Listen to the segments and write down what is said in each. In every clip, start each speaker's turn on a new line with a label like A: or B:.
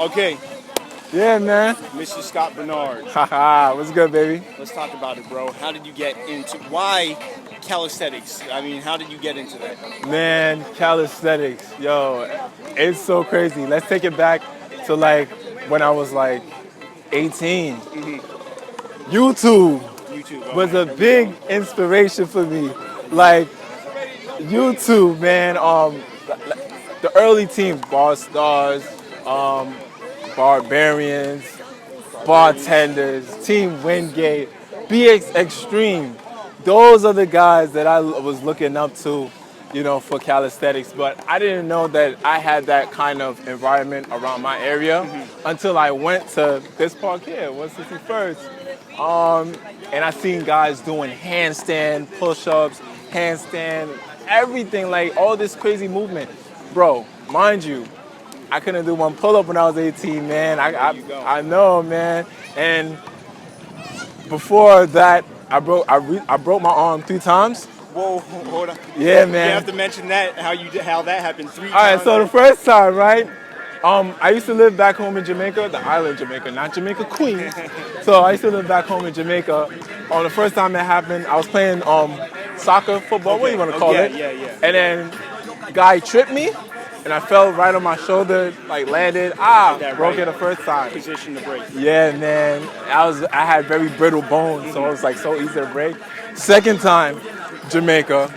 A: Okay,
B: Yeah, man.
A: Mr. Scott Bernard.
B: Haha, what's good, baby?
A: Let's talk about it, bro. How did you get into why calisthenics? I mean, how did you get into that?
B: Man, calisthenics, yo, it's so crazy. Let's take it back to like when I was like 18. YouTube
A: YouTube.
B: was
A: Okay,
B: a
A: there we
B: big
A: go.
B: inspiration for me. Like YouTube, man. The early team, Bar Stars, Barbarians, Bartenders, Team Wingate, BX Extreme. Those are the guys that I was looking up to, for calisthenics. But I didn't know that I had that kind of environment around my area until I went to this park here, 161st. And I seen guys doing handstand, push-ups, handstand, everything, like all this crazy movement. Bro, mind you, I couldn't do one pull-up when I was 18, man. I know, man. And before that, I broke my arm 3 times.
A: Whoa, hold on.
B: Yeah,
A: You
B: man.
A: have to mention that how that happened 3
B: All right,
A: times.
B: so the first time, right? I used to live back home in Jamaica, the island Jamaica, not Jamaica Queens. So I used to live back home in Jamaica. The first time that happened, I was playing soccer, football, what do you want to call it?
A: Yeah.
B: And then guy tripped me, and I fell right on my shoulder, like landed. Broke it the first time.
A: Position to break.
B: Yeah, man. I had very brittle bones, so it was like so easy to break. Second time, Jamaica.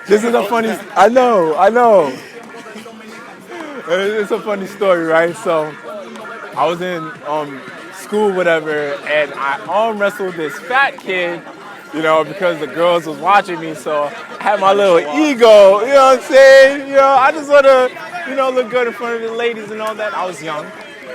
B: This is a funny. I know. It's a funny story, right? So I was in school, whatever, and I arm wrestled this fat kid, because the girls was watching me. So I had my little ego, you know what I'm saying? I just want to, look good in front of the ladies and all that. I was young,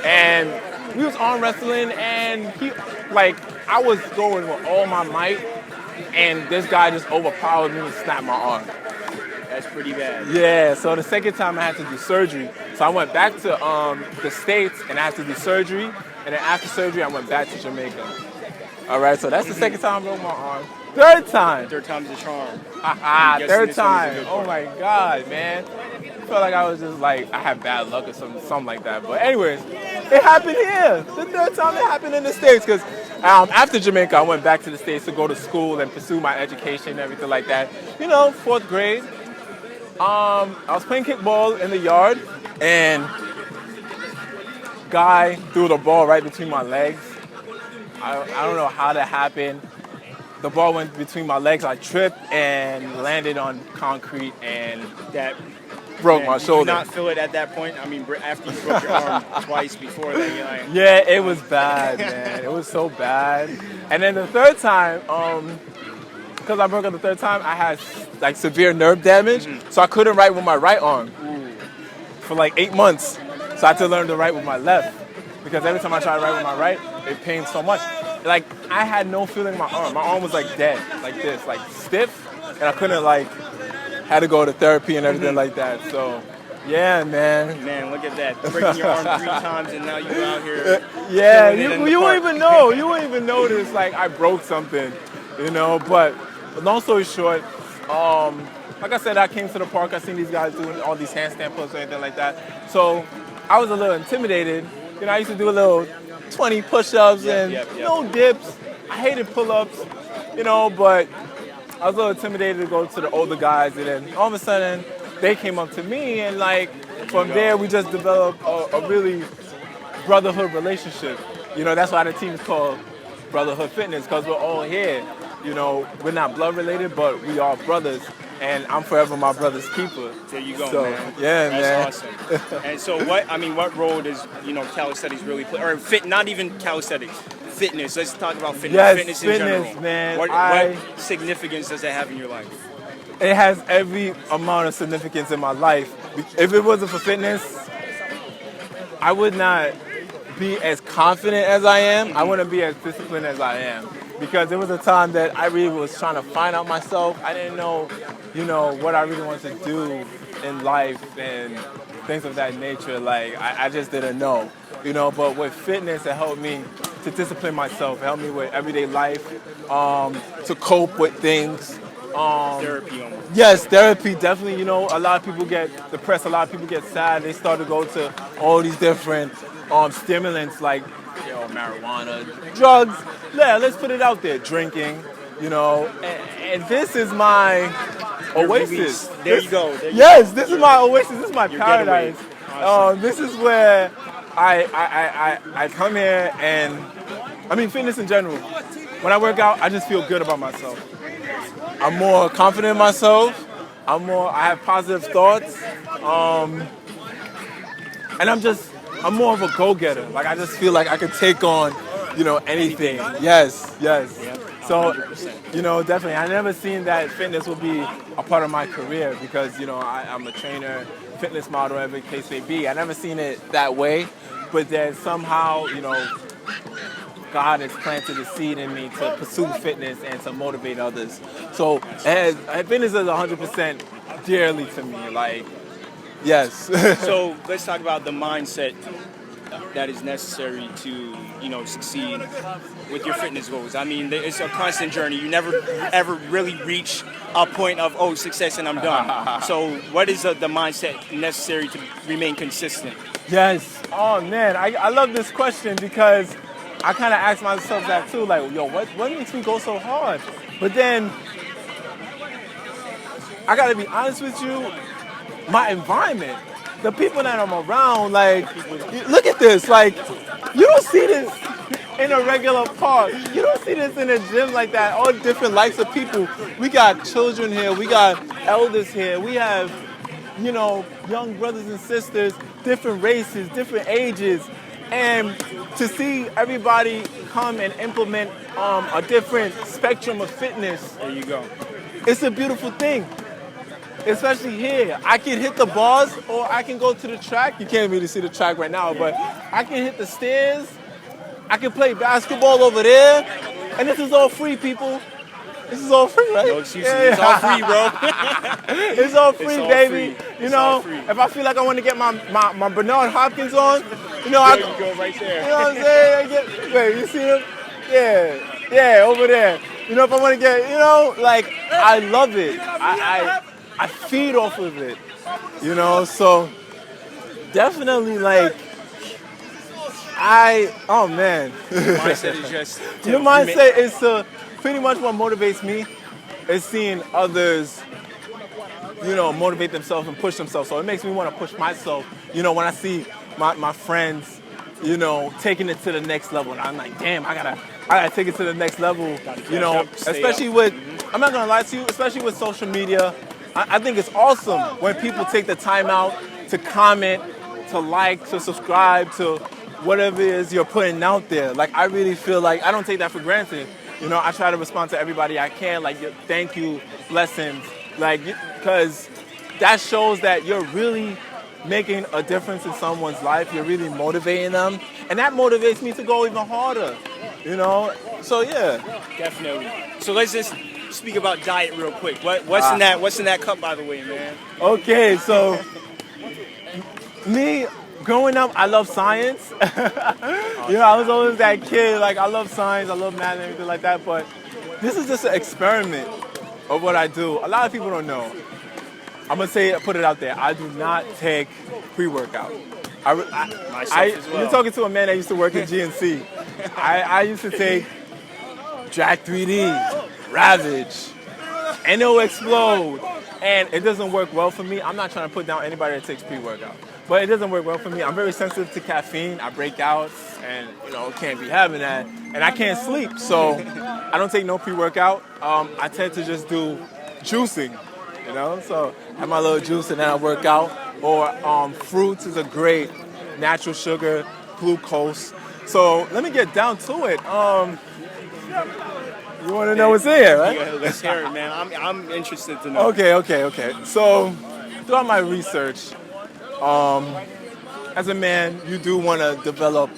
B: and we was arm wrestling, and I was going with all my might, and this guy just overpowered me and snapped my arm.
A: That's pretty bad.
B: Yeah, so the second time I had to do surgery. So I went back to the States and I had to do surgery. And then after surgery, I went back to Jamaica. All right, so that's the second time I broke my arm. Third time.
A: Third time's the charm.
B: Third time. Oh my God, man. I felt like I was just I had bad luck or something like that. But anyways, it happened here. The third time it happened in the States because after Jamaica, I went back to the States to go to school and pursue my education and everything like that. 4th grade. I was playing kickball in the yard, and guy threw the ball right between my legs. I don't know how that happened. The ball went between my legs. I tripped and landed on concrete, and
A: That
B: broke my shoulder.
A: Did you not feel it at that point? I mean, after you broke your arm twice before that, you're like...
B: Yeah, it was bad, man. It was so bad. And then the third time, because I broke it the third time, I had severe nerve damage, so I couldn't write with my right arm for 8 months. So I had to learn to write with my left because every time I tried to write with my right, it pained so much. I had no feeling in my arm. My arm was dead, like this, stiff, and I couldn't had to go to therapy and everything like that. So yeah, man.
A: Man, look at that. Breaking your arm 3 times and now you're out here.
B: Yeah, you won't even know. You won't even notice I broke something, But long story short, like I said, I came to the park. I seen these guys doing all these handstand pull-ups or anything like that. So I was a little intimidated. I used to do a little 20 push-ups and no dips. I hated pull-ups, but I was a little intimidated to go to the older guys. And then all of a sudden, they came up to me, and from there, we just developed a really brotherhood relationship. That's why the team is called Brotherhood Fitness, because we're all here. We're not blood related, but we are brothers, and I'm forever my brother's keeper.
A: There you go,
B: so,
A: man.
B: Yeah,
A: That's
B: man.
A: Awesome. And so what role does, calisthenics really play? Or not even calisthenics, fitness. Let's talk about fitness.
B: Yes,
A: fitness in
B: fitness,
A: general.
B: man.
A: What significance does that have in your life?
B: It has every amount of significance in my life. If it wasn't for fitness, I would not be as confident as I am. I wouldn't be as disciplined as I am. Because there was a time that I really was trying to find out myself. I didn't know, what I really wanted to do in life and things of that nature. I just didn't know, But with fitness, it helped me to discipline myself. It helped me with everyday life, to cope with things.
A: Therapy almost.
B: Yes, therapy, definitely. You know, a lot of people get depressed, a lot of people get sad. They start to go to all these different stimulants like, you know, marijuana, drugs. Yeah, let's put it out there. Drinking, you know. And this is my oasis.
A: There you go.
B: Yes, this is my oasis. This is my paradise.
A: Awesome.
B: This is where I come here, and I mean fitness in general. When I work out, I just feel good about myself. I'm more confident in myself. I have positive thoughts. And I'm more of a go-getter. Like, I just feel like I could take on, you know, anything. Yes. So,
A: 100%.
B: you know, definitely. I never seen that fitness would be a part of my career because, you know, I'm a trainer, fitness model, whatever the case may be. I never seen it that way. But then somehow, you know, God has planted a seed in me to pursue fitness and to motivate others. So fitness is 100% dearly to me. Like, yes.
A: So let's talk about the mindset that is necessary to, you know, succeed with your fitness goals. I mean, it's a constant journey. You never ever really reach a point of success and I'm done. So what is the mindset necessary to remain consistent?
B: Yes. Oh man, I love this question because I kind of ask myself that too. Like, yo, what makes me go so hard? But then I gotta be honest with you. My environment, the people that I'm around, like, look at this. Like, you don't see this in a regular park. You don't see this in a gym like that. All different likes of people. We got children here. We got elders here. We have, you know, young brothers and sisters, different races, different ages. And to see everybody come and implement a different spectrum of fitness,
A: There you go.
B: it's a beautiful thing. Especially here. I can hit the bars or I can go to the track. You can't really see the track right now, but I can hit the stairs. I can play basketball over there. And this is all free, people. This is all free, right?
A: No excuses. It's all free, bro.
B: It's all free,
A: all
B: baby.
A: free.
B: You
A: It's
B: know,
A: all free.
B: if I feel like I want to get my Bernard Hopkins on, you know,
A: There you go, right there.
B: you know what I'm saying? Wait, you see him? Yeah, over there. You know, if I want to get, you know, like, I love it. I feed off of it, you know, so definitely like, oh man.
A: Mindset is just
B: Your mindset is pretty much what motivates me is seeing others, you know, motivate themselves and push themselves. So it makes me want to push myself, you know, when I see my friends, you know, taking it to the next level. And I'm like, damn, I gotta take it to the next level, you know, especially with, I'm not gonna lie to you, especially with social media. I think it's awesome when people take the time out to comment, to like, to subscribe to whatever it is you're putting out there. Like, I really feel like I don't take that for granted. You know, I try to respond to everybody I can, like, thank you, blessings, like, because that shows that you're really making a difference in someone's life. You're really motivating them, and that motivates me to go even harder, you know? So, yeah.
A: Definitely. So let's just speak about diet real quick. What's in that cup, by the way, man?
B: Okay, so me growing up, I love science. You know, I was always that kid. Like, I love science, I love math and everything like that. But this is just an experiment of what I do. A lot of people don't know. I'm gonna put it out there. I do not take pre-workout.
A: Myself as well.
B: You're talking to a man that used to work at GNC. I used to take Jack 3D, Ravage, NO Explode, and it doesn't work well for me. I'm not trying to put down anybody that takes pre-workout, but it doesn't work well for me. I'm very sensitive to caffeine. I break out, and you know, can't be having that, and I can't sleep, so I don't take no pre-workout. I tend to just do juicing, you know. So I have my little juice, and then I work out. Or fruits is a great natural sugar, glucose. So let me get down to it. You want to know what's in here, right?
A: Yeah, let's hear it, man. I'm interested to know.
B: Okay. So, throughout my research, as a man, you do want to develop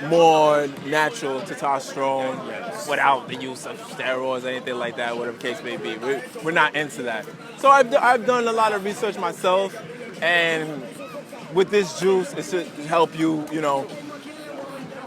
B: more natural testosterone without the use of steroids or anything like that, whatever the case may be. We're not into that. So I've done a lot of research myself, and with this juice, it should help you, you know,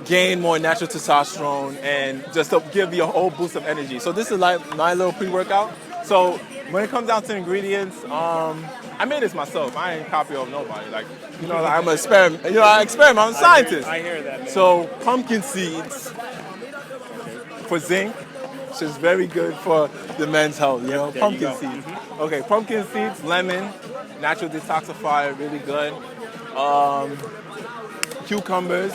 B: gain more natural testosterone and just to give you a whole boost of energy. So this is like my little pre-workout. So when it comes down to ingredients, I made this myself. I ain't copy of nobody. Like, like, I'm an experiment. I experiment. I'm a scientist.
A: I hear that, man.
B: So pumpkin seeds for zinc, which is very good for the men's health. Pumpkin seeds. Okay, pumpkin seeds, lemon, natural detoxifier, really good. Cucumbers,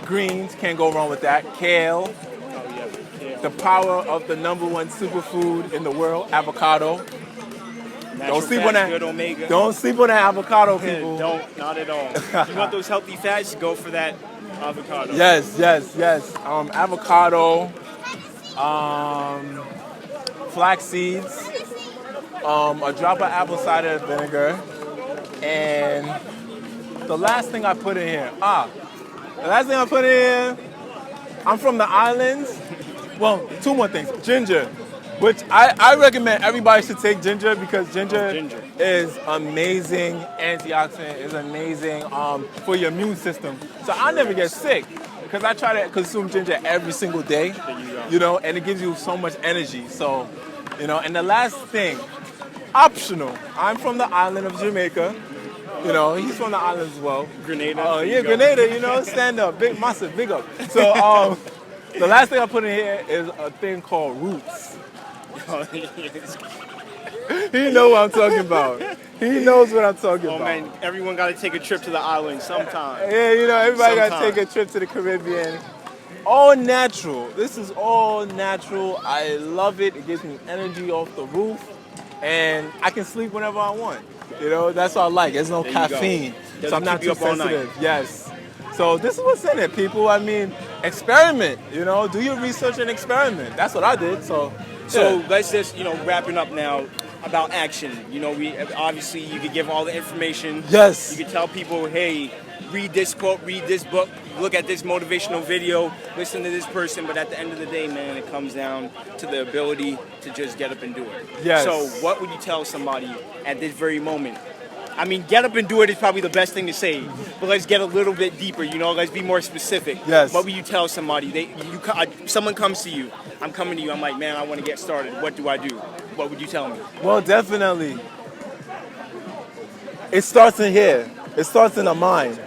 B: greens, can't go wrong with that. Kale. The power of the #1 superfood in the world, avocado. Don't sleep on that.
A: Good omega.
B: Don't sleep on that avocado, people.
A: Don't, not at all. If you want those healthy fats, go for that avocado.
B: Yes. Avocado, flax seeds, a drop of apple cider vinegar, and the last thing I put in here. I'm from the islands. Well, 2 more things. Ginger, which I recommend everybody should take ginger because ginger is amazing antioxidant, is amazing for your immune system. So I never get sick because I try to consume ginger every single day, and it gives you so much energy. So, and the last thing, optional. I'm from the island of Jamaica. He's from the island as well.
A: Grenada.
B: Oh, yeah, Grenada, stand up. Big, massive, big up. So, the last thing I put in here is a thing called roots. He knows what I'm talking about. He knows what I'm talking about.
A: Oh, man, everyone got to take a trip to the island sometime.
B: Yeah, everybody got to take a trip to the Caribbean. All natural. This is all natural. I love it. It gives me energy off the roof. And I can sleep whenever I want. That's what I like. There's no caffeine. So I'm not too sensitive. Yes. So this is what's in it, people. I mean, experiment, do your research and experiment. That's what I did. So
A: let's just, wrapping up now about action. We obviously you could give all the information.
B: Yes.
A: You could tell people, hey, read this quote, read this book, look at this motivational video, listen to this person. But at the end of the day, man, it comes down to the ability to just get up and do it.
B: Yes.
A: So what would you tell somebody at this very moment? I mean, get up and do it is probably the best thing to say, but let's get a little bit deeper, let's be more specific.
B: Yes.
A: What would you tell somebody? Someone comes to you, I'm coming to you, I'm like, man, I want to get started. What do I do? What would you tell me?
B: Well, definitely. It starts in here. It starts in the mind.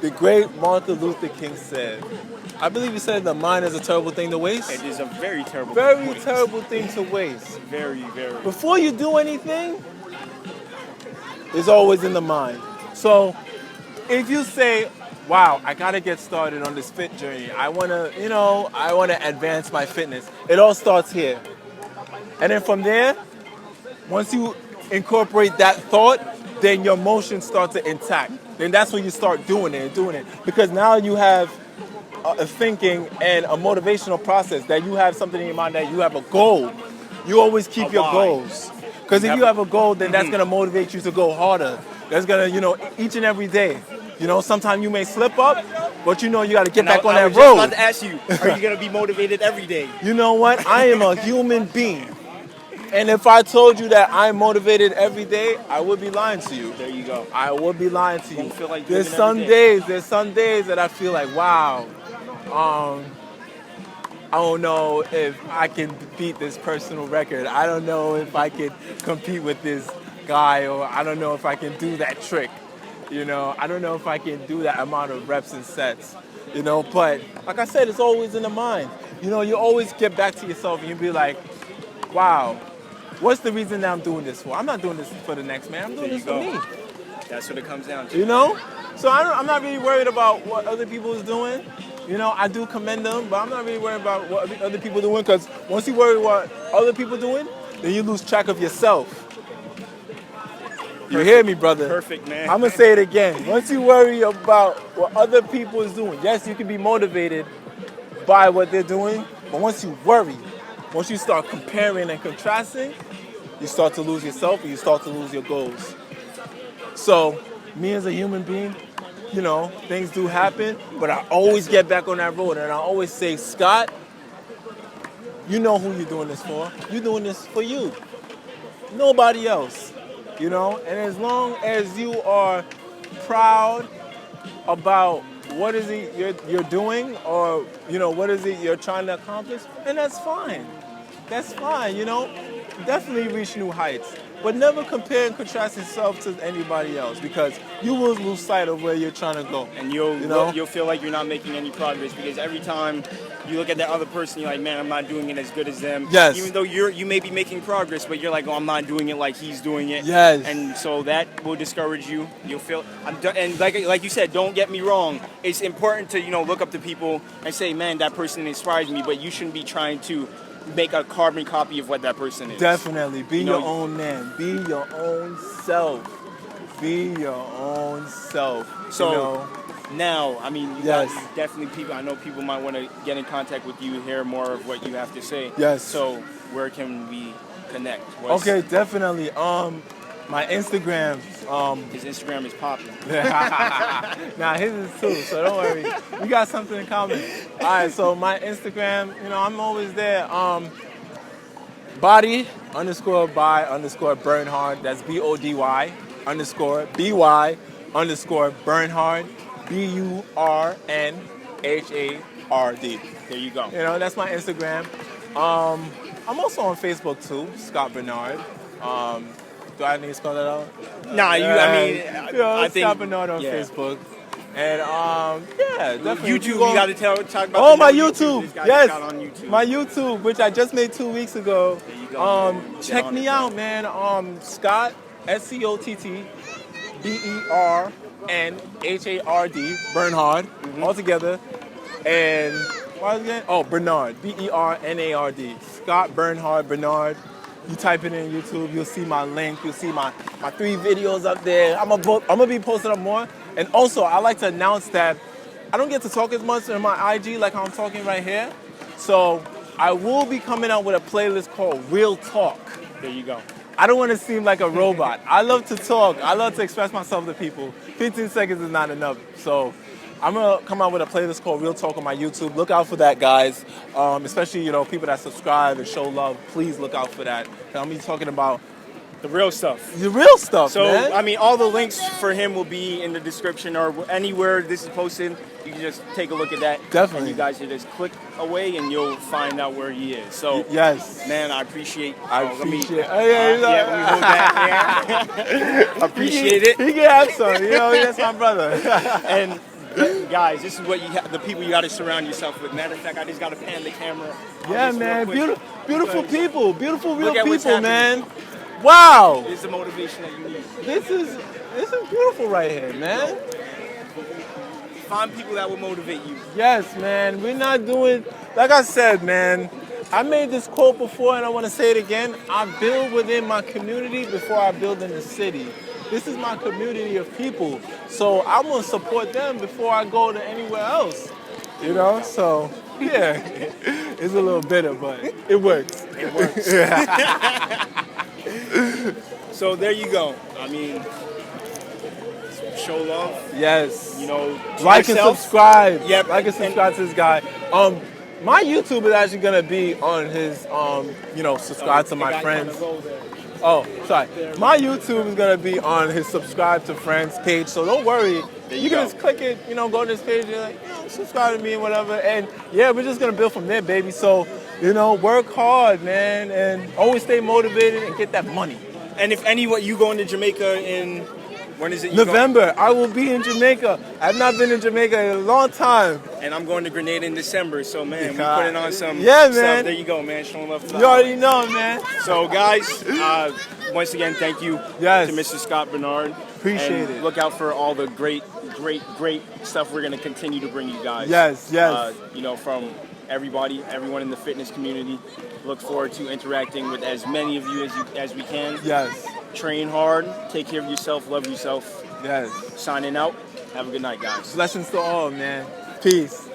B: The great Martin Luther King said, I believe he said the mind is a terrible thing to waste.
A: It is a very terrible
B: terrible thing to waste.
A: Very, very.
B: Before you do anything, it's always in the mind. So if you say, wow, I gotta get started on this fit journey. I wanna advance my fitness. It all starts here. And then from there, once you incorporate that thought, then your motions start to intact. Then that's when you start doing it. Because now you have a thinking and a motivational process that you have something in your mind, that you have a goal. You always keep your goals. Because if you have a goal, then that's going to motivate you to go harder. That's going to, each and every day. Sometimes you may slip up, but you got to get back on that road.
A: I was just about to ask you, are you going to be motivated every day?
B: You know what? I am a human being. And if I told you that I'm motivated every day, I would be lying to you.
A: There you go.
B: I would be lying to you.
A: Don't feel like
B: there's some days that I feel like, wow, I don't know if I can beat this personal record. I don't know if I can compete with this guy, or I don't know if I can do that trick. I don't know if I can do that amount of reps and sets. But like I said, it's always in the mind. You always get back to yourself and you be like, wow, what's the reason that I'm doing this for? I'm not doing this for the next man. I'm doing this for me.
A: That's what it comes down to.
B: So I'm not really worried about what other people is doing. I do commend them, but I'm not really worried about what other people are doing, because once you worry what other people are doing, then you lose track of yourself. You hear me, brother?
A: Perfect, man.
B: I'm going to say it again. Once you worry about what other people is doing, yes, you can be motivated by what they're doing, but once you worry, once you start comparing and contrasting, you start to lose yourself and you start to lose your goals. So, me as a human being, things do happen, but I always get back on that road, and I always say, Scott, you know who you're doing this for. You're doing this for you. Nobody else. And as long as you are proud about what is it you're doing, or what is it you're trying to accomplish, and that's fine. that's fine, you know. Definitely reach new heights. But never compare and contrast yourself to anybody else because you will lose sight of where you're trying to go.
A: And
B: know?
A: you'll feel like you're not making any progress because every time you look at that other person, you're like, man, I'm not doing it as good as them.
B: Yes.
A: Even though you may be making progress, but you're like, oh, I'm not doing it like he's doing it.
B: Yes.
A: And so that will discourage you. You'll feel, and like you said, don't get me wrong. It's important to look up to people and say, man, that person inspires me. But you shouldn't be trying to make a carbon copy of what that person is.
B: Definitely. Be your own man. Be your own self. Be your own self.
A: So now, I mean,
B: yes.
A: Definitely people, I know people might want to get in contact with you, hear more of what you have to say.
B: Yes.
A: So where can we connect?
B: Okay, definitely. My Instagram.
A: His Instagram is popping.
B: Nah, his is too, so don't worry. We got something in common. All right, so my Instagram, I'm always there. Body_by_Burnhard. That's BODY _BY_Burnhard. BURNHARD.
A: There you go.
B: That's my Instagram. I'm also on Facebook too, Scott Burnhard. Do I need to spell that out?
A: Nah, I think
B: Scott Burnhard on Facebook. And definitely.
A: YouTube, you got to talk about.
B: Oh, my YouTube. Yes,
A: on YouTube.
B: my YouTube, which I just made 2 weeks ago.
A: There you go,
B: check me out, man. Scott SCOTTBERNHARD Burnhard all together. And what was it again? Oh, Bernard BERNARD. Scott Burnhard. You type it in YouTube, you'll see my link, you'll see my 3 videos up there. I'm gonna be posting up more. And also, I like to announce that I don't get to talk as much in my IG like how I'm talking right here. So I will be coming out with a playlist called Real Talk.
A: There you go.
B: I don't want to seem like a robot. I love to talk. I love to express myself to people. 15 seconds is not enough. So I'm going to come out with a playlist called Real Talk on my YouTube. Look out for that, guys. Especially, people that subscribe and show love. Please look out for that. I'm going to be talking about
A: the real stuff.
B: The real stuff, man.
A: So, I mean, all the links for him will be in the description or anywhere this is posted. You can just take a look at that.
B: Definitely.
A: And you guys can just click away and you'll find out where he is. So,
B: yes.
A: Man, I appreciate
B: let me hold
A: that. I appreciate it.
B: He can have some. That's my brother.
A: And guys, this is what the people you got to surround yourself with. Matter of fact, I just got to pan the camera.
B: Yeah, man. Beautiful people. Beautiful, real people, man.
A: Wow.
B: Wow.
A: It's the motivation that you need.
B: This is beautiful right here, man.
A: Find people that will motivate you.
B: Yes, man. We're not doing, like I said, man. I made this quote before and I want to say it again. I build within my community before I build in the city. This is my community of people. So I'm going to support them before I go to anywhere else. So yeah, it's a little bitter, but it works.
A: It works. So there you go. I mean, show love.
B: Yes.
A: Like
B: and subscribe.
A: Yep.
B: Like and subscribe to this guy. My YouTube is actually gonna be on his subscribe to my friends. Oh, sorry. My YouTube is gonna be on his subscribe to friends page. So don't worry. You can just click it, go to this page and like, subscribe to me and whatever. And yeah, we're just gonna build from there, baby. So, work hard, man, and always stay motivated and get that money.
A: And if anyone, you going to Jamaica in, when is it?
B: November. I will be in Jamaica. I've not been in Jamaica in a long time.
A: And I'm going to Grenada in December. So, man, we're putting on some
B: man.
A: stuff. There you go, man. Showing love to the
B: You already know, man.
A: So, guys, once again, thank you to Mr. Scott Burnhard.
B: Appreciate it.
A: Look out for all the great stuff we're going to continue to bring you guys.
B: Yes.
A: From everyone in the fitness community. Look forward to interacting with as many of you as we can.
B: Yes.
A: Train hard, take care of yourself, love yourself.
B: Yes.
A: Signing out. Have a good night, guys.
B: Blessings to all, man. Peace.